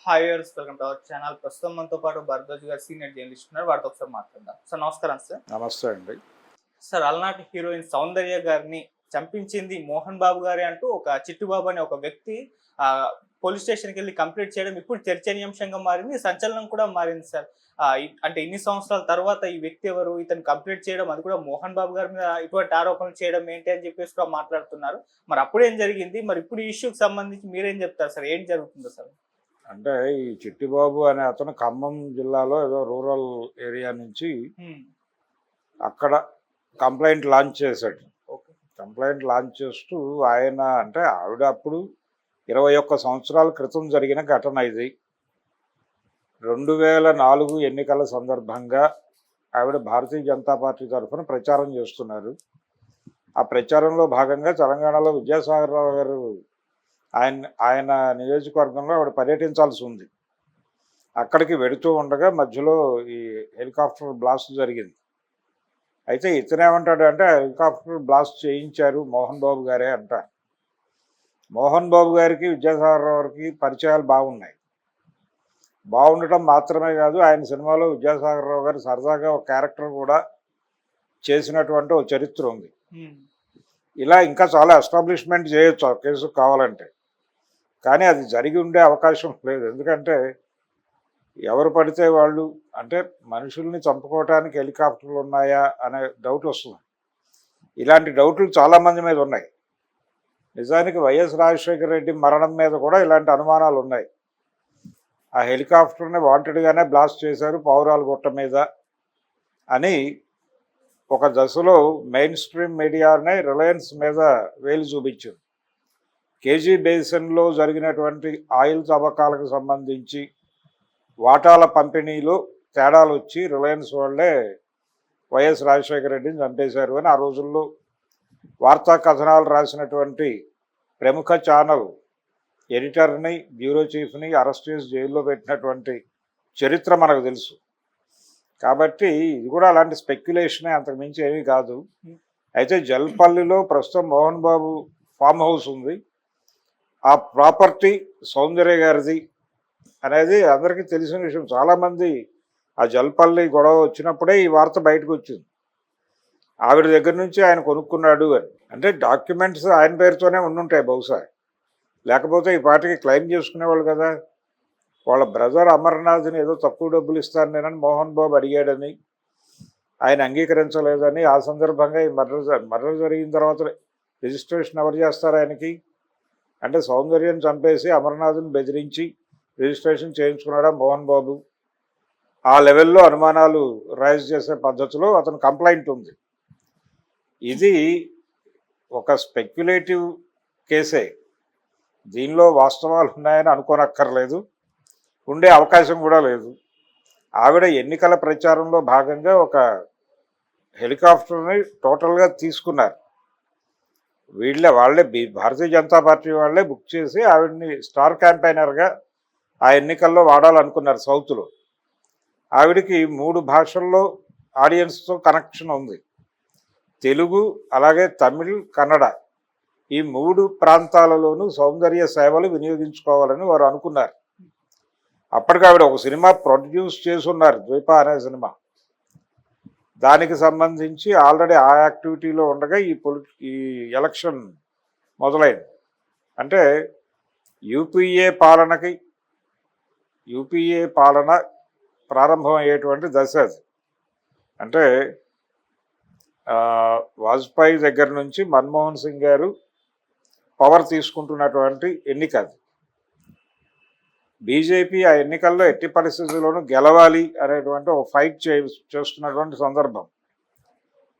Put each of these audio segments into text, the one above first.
Hi viewers, welcome to our channel. ప్రస్తుతం మనతో పాటు భరద్వాజ్ గారు సీనియర్ జర్నలిస్ట్ ఉన్నారు. వారితో ఒకసారి మాట్లాడదాం. సార్ నమస్కారం. సార్ నమస్తే అండి. సార్ అలనాటి హీరోయిన్ సౌందర్య గారిని చంపించింది మోహన్ బాబు గారే అంటూ ఒక చిట్టుబాబు అనే ఒక వ్యక్తి పోలీస్ స్టేషన్కి వెళ్ళి కంప్లైంట్ చేయడం ఇప్పుడు చర్చనీయాంశంగా మారింది, సంచలనం కూడా మారింది. సార్ అంటే ఇన్ని సంవత్సరాల తర్వాత ఈ వ్యక్తి ఎవరు, ఇతను కంప్లైంట్ చేయడం, అది కూడా మోహన్ బాబు గారి మీద ఇటువంటి ఆరోపణలు చేయడం ఏంటి అని చెప్పేసి కూడా మాట్లాడుతున్నారు. మరి అప్పుడేం జరిగింది, మరి ఇప్పుడు ఈ ఇష్యూకి సంబంధించి మీరేం చెప్తారు సార్? ఏం జరుగుతుందో సార్? అంటే ఈ చిట్టిబాబు అనే అతను ఖమ్మం జిల్లాలో ఏదో రూరల్ ఏరియా నుంచి అక్కడ కంప్లైంట్ లాంచ్ చేశాడు. కంప్లైంట్ లాంచ్ చేస్తూ ఆయన అంటే ఆవిడ అప్పుడు 21 సంవత్సరాల క్రితం జరిగిన ఘటన ఇది. 2004 ఎన్నికల సందర్భంగా ఆవిడ భారతీయ జనతా పార్టీ తరఫున ప్రచారం చేస్తున్నారు. ఆ ప్రచారంలో భాగంగా తెలంగాణలో విద్యాసాగర్ రావు గారు ఆయన నియోజకవర్గంలో ఆవిడ పర్యటించాల్సి ఉంది. అక్కడికి వెడుతూ ఉండగా మధ్యలో ఈ హెలికాప్టర్ బ్లాస్ట్ జరిగింది. అయితే ఇతనేమంటాడు అంటే హెలికాప్టర్ బ్లాస్ట్ చేయించారు మోహన్ బాబు గారే అంటారు. మోహన్ బాబు గారికి విద్యాసాగర్ రావుకి పరిచయాలు బాగున్నాయి. బాగుండటం మాత్రమే కాదు, ఆయన సినిమాలో విద్యాసాగర్ రావు గారు సరదాగా ఒక క్యారెక్టర్ కూడా చేసినటువంటి ఒక చరిత్ర ఉంది. ఇలా ఇంకా చాలా ఎస్టాబ్లిష్మెంట్ చేయొచ్చు ఆ కేసు కావాలంటే, కానీ అది జరిగి ఉండే అవకాశం లేదు. ఎందుకంటే ఎవరు పడితే వాళ్ళు అంటే మనుషుల్ని చంపుకోవటానికి హెలికాప్టర్లు ఉన్నాయా అనే డౌట్ వస్తుంది. ఇలాంటి డౌట్లు చాలామంది మీద ఉన్నాయి. నిజానికి వైఎస్ రాజశేఖర రెడ్డి మరణం మీద కూడా ఇలాంటి అనుమానాలు ఉన్నాయి. ఆ హెలికాప్టర్ని వాంటెడ్గానే బ్లాస్ట్ చేశారు పావురాల గుట్ట మీద అని ఒక దశలో మెయిన్ స్ట్రీమ్ మీడియానే రిలయన్స్ మీద వేలు చూపించింది. కేజీ బేసిన్లో జరిగినటువంటి ఆయిల్ తవ్వకాలకు సంబంధించి వాటాల పంపిణీలో తేడాలు వచ్చి రిలయన్స్ వాళ్ళే వైఎస్ రాజశేఖర రెడ్డిని చంపేశారు అని ఆ రోజుల్లో వార్తా కథనాలు రాసినటువంటి ప్రముఖ ఛానల్ ఎడిటర్ని, బ్యూరో చీఫ్ని అరెస్ట్ చేసి జైల్లో పెట్టినటువంటి చరిత్ర మనకు తెలుసు. కాబట్టి ఇది కూడా అలాంటి స్పెక్యులేషనే, అంతకుమించి ఏమీ కాదు. అయితే జల్పల్లిలో ప్రస్తుతం మోహన్ బాబు ఫామ్ హౌస్ ఉంది. ఆ ప్రాపర్టీ సౌందర్య గారిది అనేది అందరికీ తెలిసిన విషయం. చాలామంది ఆ జల్పల్లి గొడవ వచ్చినప్పుడే ఈ వార్త బయటకు వచ్చింది. ఆవిడ దగ్గర నుంచి ఆయన కొనుక్కున్నాడు అని. అంటే డాక్యుమెంట్స్ ఆయన పేరుతోనే ఉండుంటాయి బహుశా, లేకపోతే ఈ పార్టీకి క్లెయిమ్ చేసుకునేవాళ్ళు కదా. వాళ్ళ బ్రదర్ అమర్నాథ్ని ఏదో తక్కువ డబ్బులు ఇస్తాను నేనని మోహన్ బాబు అడిగాడని, ఆయన అంగీకరించలేదని, ఆ సందర్భంగా ఈ మర్డర్ జరిగిన తర్వాత రిజిస్ట్రేషన్ ఎవరు చేస్తారు ఆయనకి? అంటే సౌందర్యం చంపేసి అమర్నాథ్ని బెదిరించి రిజిస్ట్రేషన్ చేయించుకున్నాడా మోహన్ బాబు? ఆ లెవెల్లో అనుమానాలు రైజ్ చేసే పద్ధతిలో అతను కంప్లైంట్ ఉంది. ఇది ఒక స్పెక్యులేటివ్ కేసే, దీనిలో వాస్తవాలు ఉన్నాయని అనుకోనక్కర్లేదు, ఉండే అవకాశం కూడా లేదు. ఆవిడ ఎన్నికల ప్రచారంలో భాగంగా ఒక హెలికాప్టర్ని టోటల్గా తీసుకున్నారు. వాళ్ళే భారతీయ జనతా పార్టీ వాళ్ళే బుక్ చేసి ఆవిడని స్టార్ క్యాంపెయినర్గా ఆ ఎన్నికల్లో వాడాలనుకున్నారు సౌత్లో. ఆవిడికి 3 భాషల్లో ఆడియన్స్తో కనెక్షన్ ఉంది. తెలుగు, అలాగే తమిళ్, కన్నడ, ఈ 3 ప్రాంతాలలోనూ సౌందర్య సేవలు వినియోగించుకోవాలని వారు అనుకున్నారు. అప్పటికి ఆవిడ ఒక సినిమా ప్రొడ్యూస్ చేసున్నారు, ద్వీప అనే సినిమా. దానికి సంబంధించి ఆల్రెడీ ఆ యాక్టివిటీలో ఉండగా ఈ ఎలక్షన్ మొదలైంది. అంటే యూపీఏ పాలన ప్రారంభమయ్యేటువంటి దశ అది. అంటే వాజ్పేయి దగ్గర నుంచి మన్మోహన్ సింగ్ గారు పవర్ తీసుకుంటున్నటువంటి ఎన్నిక అది. బీజేపీ ఆ ఎన్నికల్లో ఎట్టి పరిస్థితుల్లోనూ గెలవాలి అనేటువంటి ఒక ఫైట్ చేస్తున్నటువంటి సందర్భం.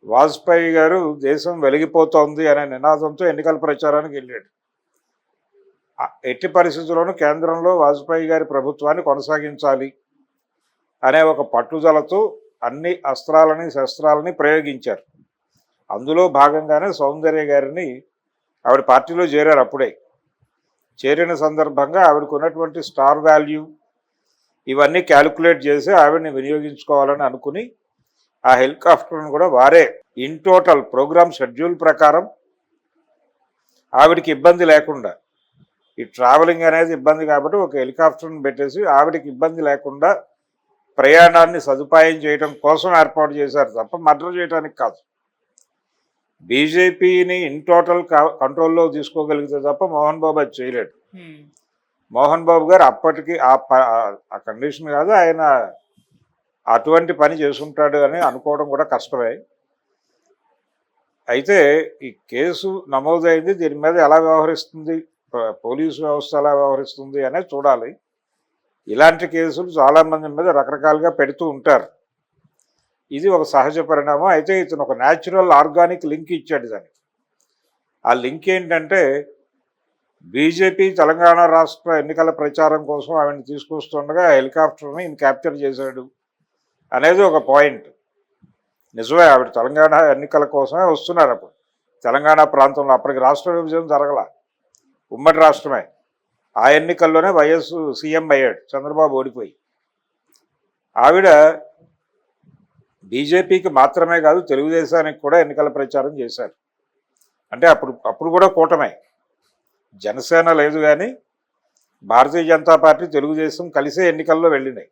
వాజ్పేయి గారు దేశం వెలిగిపోతోంది అనే నినాదంతో ఎన్నికల ప్రచారానికి వెళ్ళాడు. ఎట్టి పరిస్థితుల్లోనూ కేంద్రంలో వాజ్పేయి గారి ప్రభుత్వాన్ని కొనసాగించాలి అనే ఒక పట్టుదలతో అన్ని అస్త్రాలని శస్త్రాలని ప్రయోగించారు. అందులో భాగంగానే సౌందర్య గారిని ఆవిడ పార్టీలో చేరారు. అప్పుడే చేరిన సందర్భంగా ఆవిడకు ఉన్నటువంటి స్టార్ వాల్యూ ఇవన్నీ క్యాలిక్యులేట్ చేసి ఆవిడని వినియోగించుకోవాలని అనుకుని ఆ హెలికాప్టర్ను కూడా వారే ఇన్ టోటల్ ప్రోగ్రామ్ షెడ్యూల్ ప్రకారం ఆవిడికి ఇబ్బంది లేకుండా ఈ ట్రావెలింగ్ అనేది ఇబ్బంది కాబట్టి ఒక హెలికాప్టర్ని పెట్టేసి ఆవిడకి ఇబ్బంది లేకుండా ప్రయాణాన్ని సదుపాయం చేయడం కోసం ఏర్పాటు చేశారు తప్ప మర్డర్ చేయడానికి కాదు. బీజేపీని ఇన్ టోటల్ కంట్రోల్లో తీసుకోగలిగితే తప్ప మోహన్ బాబు అది చేయలేడు. మోహన్ బాబు గారు అప్పటికి ఆ కండిషన్ కాదు, ఆయన అటువంటి పని చేసుకుంటాడు అని అనుకోవడం కూడా కష్టమే. అయితే ఈ కేసు నమోదైంది, దీని మీద ఎలా వ్యవహరిస్తుంది పోలీసు వ్యవస్థ ఎలా వ్యవహరిస్తుంది అనేది చూడాలి. ఇలాంటి కేసులు చాలామంది మీద రకరకాలుగా పెడుతూ ఉంటారు. ఇది ఒక సహజ పరిణామం. అయితే ఇతను ఒక న్యాచురల్ ఆర్గానిక్ లింక్ ఇచ్చాడు దానికి. ఆ లింక్ ఏంటంటే బీజేపీ తెలంగాణ రాష్ట్ర ఎన్నికల ప్రచారం కోసం ఆవిడని తీసుకొస్తుండగా హెలికాప్టర్ని ఈయన క్యాప్చర్ చేశాడు అనేది ఒక పాయింట్. నిజమే, ఆవిడ తెలంగాణ ఎన్నికల కోసమే వస్తున్నారు. అప్పుడు తెలంగాణ ప్రాంతంలో అప్పటికి రాష్ట్ర విభజన జరగల, ఉమ్మడి రాష్ట్రమే. ఆ ఎన్నికల్లోనే వైఎస్ సీఎం అయ్యాడు, చంద్రబాబు ఓడిపోయి. ఆవిడ బీజేపీకి మాత్రమే కాదు తెలుగుదేశానికి కూడా ఎన్నికల ప్రచారం చేశారు. అంటే అప్పుడు కూడా కూటమే, జనసేన లేదు కానీ భారతీయ జనతా పార్టీ తెలుగుదేశం కలిసే ఎన్నికల్లో వెళ్ళినాయి,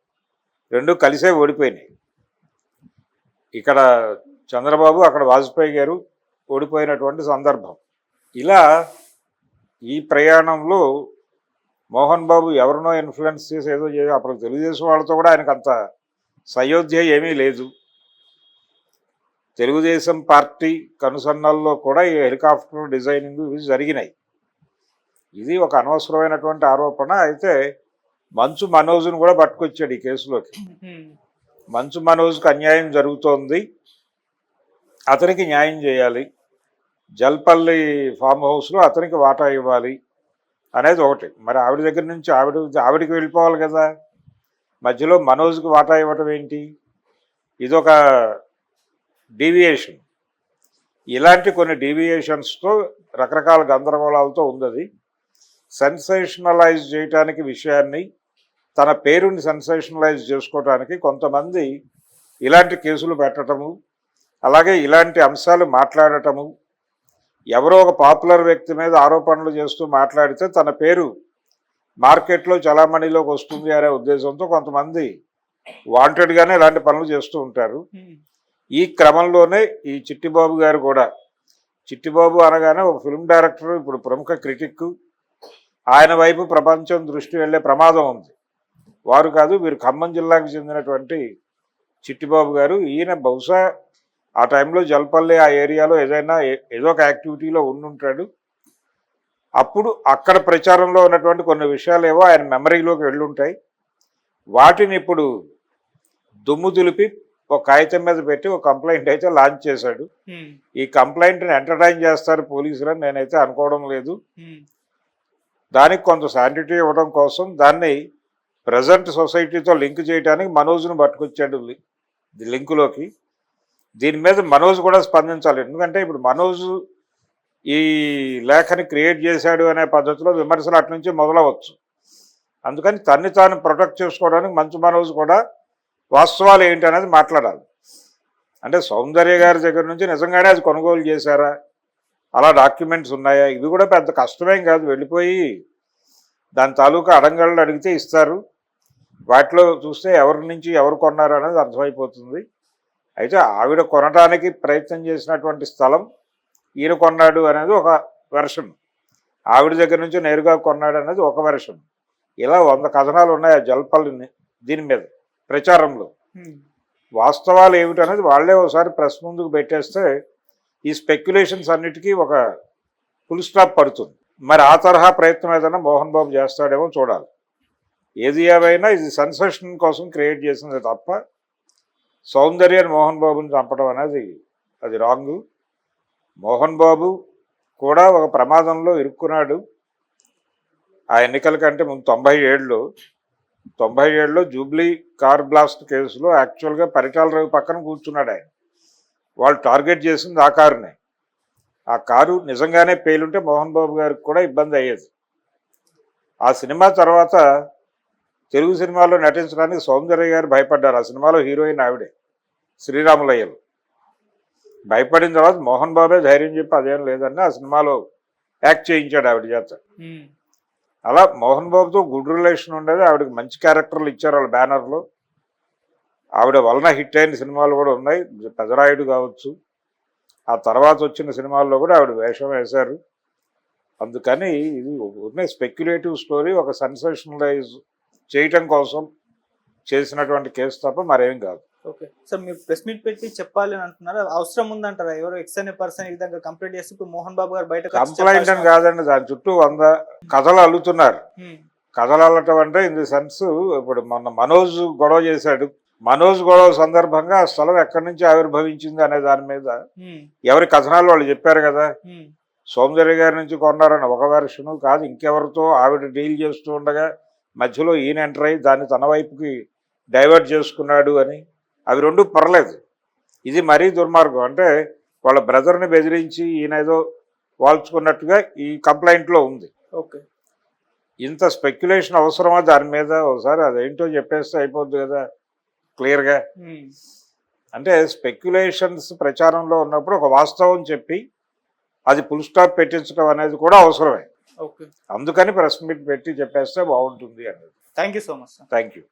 రెండు కలిసే ఓడిపోయినాయి. ఇక్కడ చంద్రబాబు, అక్కడ వాజ్పేయి గారు ఓడిపోయినటువంటి సందర్భం. ఇలా ఈ ప్రయాణంలో మోహన్ బాబు ఎవరినో ఇన్ఫ్లుయెన్స్ చేసి ఏదో చేసి అప్పుడు తెలుగుదేశం వాళ్ళతో కూడా ఆయనకు అంత సయోధ్య ఏమీ లేదు. తెలుగుదేశం పార్టీ కనుసన్నల్లో కూడా ఈ హెలికాప్టర్ డిజైనింగ్ ఇవి జరిగినాయి. ఇది ఒక అనవసరమైనటువంటి ఆరోపణ. అయితే మంచు మనోజ్ను కూడా పట్టుకొచ్చాడు ఈ కేసులోకి. మంచు మనోజ్కి అన్యాయం జరుగుతోంది, అతనికి న్యాయం చేయాలి, జల్పల్లి ఫామ్ హౌస్లో అతనికి వాటా ఇవ్వాలి అనేది ఒకటి. మరి ఆవిడ దగ్గర నుంచి ఆవిడికి వెళ్ళిపోవాలి కదా, మధ్యలో మనోజ్కి వాటా ఇవ్వటం ఏంటి? ఇదొక డీవియేషన్. ఇలాంటి కొన్ని డీవియేషన్స్తో రకరకాల గందరగోళాలతో ఉంది. అది సెన్సేషనలైజ్ చేయటానికి విషయాన్ని, తన పేరుని సెన్సేషనలైజ్ చేసుకోవటానికి కొంతమంది ఇలాంటి కేసులు పెట్టడము, అలాగే ఇలాంటి అంశాలు మాట్లాడటము. ఎవరో ఒక పాపులర్ వ్యక్తి మీద ఆరోపణలు చేస్తూ మాట్లాడితే తన పేరు మార్కెట్లో చలామణిలోకి వస్తుంది అనే ఉద్దేశంతో కొంతమంది వాంటెడ్గానే ఇలాంటి పనులు చేస్తూ ఉంటారు. ఈ క్రమంలోనే ఈ చిట్టిబాబు గారు కూడా, చిట్టిబాబు అనగానే ఒక ఫిల్మ్ డైరెక్టర్, ఇప్పుడు ప్రముఖ క్రిటిక్, ఆయన వైపు ప్రపంచం దృష్టి వెళ్ళే ప్రమాదం ఉంది. వారు కాదు, వీరు ఖమ్మం జిల్లాకు చెందినటువంటి చిట్టిబాబు గారు. ఈయన బహుశా ఆ టైంలో జల్పల్లి ఆ ఏరియాలో ఏదో ఒక యాక్టివిటీలో ఉండుంటాడు. అప్పుడు అక్కడ ప్రచారంలో ఉన్నటువంటి కొన్ని విషయాలు ఏవో ఆయన మెమరీలోకి వెళ్ళుంటాయి. వాటిని ఇప్పుడు దుమ్ము దులిపి ఒక కాగితం మీద పెట్టి ఒక కంప్లైంట్ అయితే లాంచ్ చేశాడు. ఈ కంప్లైంట్ని ఎంటర్టైన్ చేస్తారు పోలీసులని నేనైతే అనుకోవడం లేదు. దానికి కొంత శాంటిటీ ఇవ్వడం కోసం దాన్ని ప్రజెంట్ సొసైటీతో లింక్ చేయడానికి మనోజ్ను పట్టుకొచ్చాడు లింకులోకి. దీని మీద మనోజ్ కూడా స్పందించాలి. ఎందుకంటే ఇప్పుడు మనోజ్ ఈ లేఖని క్రియేట్ చేశాడు అనే పద్ధతిలో విమర్శలు అటు నుంచి మొదలవచ్చు. అందుకని తన్ని తాను ప్రొటెక్ట్ చేసుకోవడానికి మంచు మనోజ్ కూడా వాస్తవాలు ఏంటి అనేది మాట్లాడాలి. అంటే సౌందర్య గారి దగ్గర నుంచి నిజంగానే అది కొనుగోలు చేశారా, అలా డాక్యుమెంట్స్ ఉన్నాయా, ఇది కూడా పెద్ద కష్టమేం కాదు. వెళ్ళిపోయి దాని తాలూకా అడంగళ్ళు అడిగితే ఇస్తారు. వాటిలో చూస్తే ఎవరి నుంచి ఎవరు కొన్నారు అనేది అర్థమైపోతుంది. అయితే ఆవిడ కొనడానికి ప్రయత్నం చేసినటువంటి స్థలం ఈయన కొన్నాడు అనేది ఒక వెర్షన్, ఆవిడ దగ్గర నుంచి నేరుగా కొన్నాడు అనేది ఒక వెర్షన్. ఇలా 100 కథనాలు ఉన్నాయి ఆ జల్పల్లిని దీని మీద ప్రచారంలో. వాస్తవాలు ఏమిటనేది వాళ్లే ఒకసారి ప్రెస్ ముందుకు పెట్టేస్తే ఈ స్పెక్యులేషన్స్ అన్నిటికీ ఒక ఫుల్ స్టాప్ పడుతుంది. మరి ఆ తరహా ప్రయత్నం ఏదైనా మోహన్ బాబు చేస్తాడేమో చూడాలి. ఏది ఏమైనా ఇది సెన్సేషన్ కోసం క్రియేట్ చేసింది తప్ప సౌందర్యాన్ని మోహన్ బాబుని చంపడం అనేది అది రాంగు. మోహన్ బాబు కూడా ఒక ప్రమాదంలో ఇరుక్కున్నాడు. ఆ ఎన్నికల కంటే ముందు 97లో జూబ్లీ కార్ బ్లాస్ట్ కేసులో యాక్చువల్గా పరిటాల రవి పక్కన కూర్చున్నాడు ఆయన. వాళ్ళు టార్గెట్ చేసింది ఆ కారునే. ఆ కారు నిజంగానే పేలుంటే మోహన్ బాబు గారికి కూడా ఇబ్బంది అయ్యేది. ఆ సినిమా తర్వాత తెలుగు సినిమాలో నటించడానికి సౌందర్య గారు భయపడ్డారు. ఆ సినిమాలో హీరోయిన్ ఆవిడే, శ్రీరాములయ్యలు. భయపడిన తర్వాత మోహన్ బాబే ధైర్యం చెప్పి అదేం లేదని ఆ సినిమాలో యాక్ట్ చేయించాడు ఆవిడ చేత. అలా మోహన్ బాబుతో గుడ్ రిలేషన్ ఉండేది. ఆవిడకి మంచి క్యారెక్టర్లు ఇచ్చారు వాళ్ళ బ్యానర్లో. ఆవిడ వలన హిట్ అయిన సినిమాలు కూడా ఉన్నాయి. పెదరాయుడు కావచ్చు, ఆ తర్వాత వచ్చిన సినిమాల్లో కూడా ఆవిడ వేషం వేశారు. అందుకని ఇది ఉన్న స్పెక్యులేటివ్ స్టోరీ, ఒక సెన్సేషనలైజ్ చేయటం కోసం చేసినటువంటి కేసు తప్ప మరేం కాదు. ఓకే సార్, మీరు ప్రెస్ మీట్ పెట్టి చెప్పాలి అని అంటున్నారు, అవసరం ఉందంటారా? ఎవరో ఎక్స్ అనే పర్సన్ ఈ విధంగా కంప్లైంట్ చేస్తే ఇప్పుడు మోహన్ బాబు గారు బయట కంప్లైంట్ అని కాదండి, దాని చుట్టూ 100 కథలు అల్లుతున్నారు. కథలు అల్లటం అంటే ఇన్ ది సెన్స్, ఇప్పుడు మొన్న మనోజ్ గొడవ చేశాడు. మనోజ్ గొడవ సందర్భంగా ఆ స్థలం ఎక్కడి నుంచి ఆవిర్భవించింది అనే దాని మీద ఎవరి కథనాలు వాళ్ళు చెప్పారు కదా. సౌందర్య గారి నుంచి కొన్నారని ఒక వెర్షను కాదు, ఇంకెవరితో ఆవిడ డీల్ చేస్తూ ఉండగా మధ్యలో ఈయన ఎంటర్ అయ్యి దాన్ని తన వైపుకి డైవర్ట్ చేసుకున్నాడు అని. అవి రెండు పర్లేదు. ఇది మరీ దుర్మార్గం. అంటే వాళ్ళ బ్రదర్ని బెదిరించి ఈయన ఏదో వాల్చుకున్నట్టుగా ఈ కంప్లైంట్లో ఉంది. ఓకే, ఇంత స్పెక్యులేషన్ అవసరమా దాని మీద? ఒకసారి అదేంటో చెప్పేస్తే అయిపోద్ది కదా క్లియర్గా. అంటే స్పెక్యులేషన్స్ ప్రచారంలో ఉన్నప్పుడు ఒక వాస్తవం చెప్పి అది ఫుల్ స్టాప్ పెట్టించడం అనేది కూడా అవసరమే. ఓకే, అందుకని ప్రెస్ మీట్ పెట్టి చెప్పేస్తే బాగుంటుంది అనేది. Thank you so much sir. Thank you.